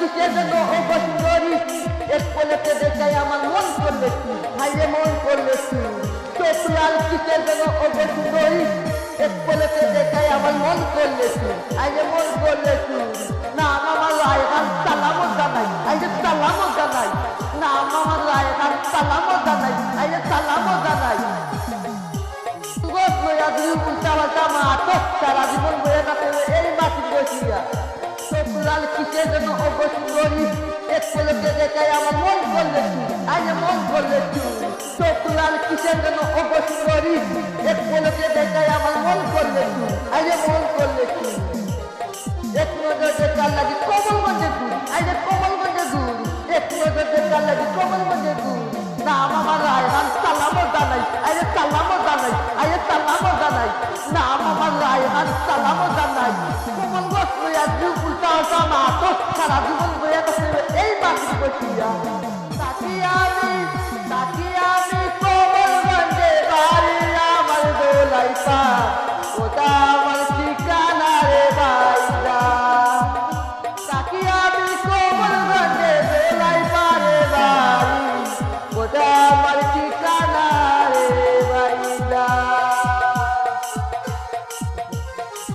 কিসের জন্য অবসরি এক পলেতে দেখাই আমার মন করলে তুই ভাইয়ে মন করলে তুই চোখ লাল কিসের জন্য অবসরি এক পলেতে দেখাই আমার মন করলে তুই আইয়ে মন করলে তুই না আমার রায়হান সালামও জানাই আইয়ে সালামও জানাই না আমার রায়হান সালামও জানাই আইয়ে সালামও জানাই সারা জীবন বয়ে থাকে এই মাটি বসিয়া চোখলাল কিসের জন্য অবসরি এক পলকে দেখাই আমার মন করলে আইয়ে মন করলে চোখলাল কিসের জন্য অবসরি এক পলকে দেখাই আমার মন করলে আইয়ে মন করলে এক নজর দেখার লাগি কমলগঞ্জে দূর আইয়ে কমলগঞ্জে দূর এক নজর দেখার লাগি কমলগঞ্জে দূর না আমার রায়হান সালামও জানাই আইয়ে সালামও জানাই আইয়ে সালামও জানাই না আমার রায়হান সালামও জানাই কমলগঞ্জ লইয়া উল্টা উল্টা মাতো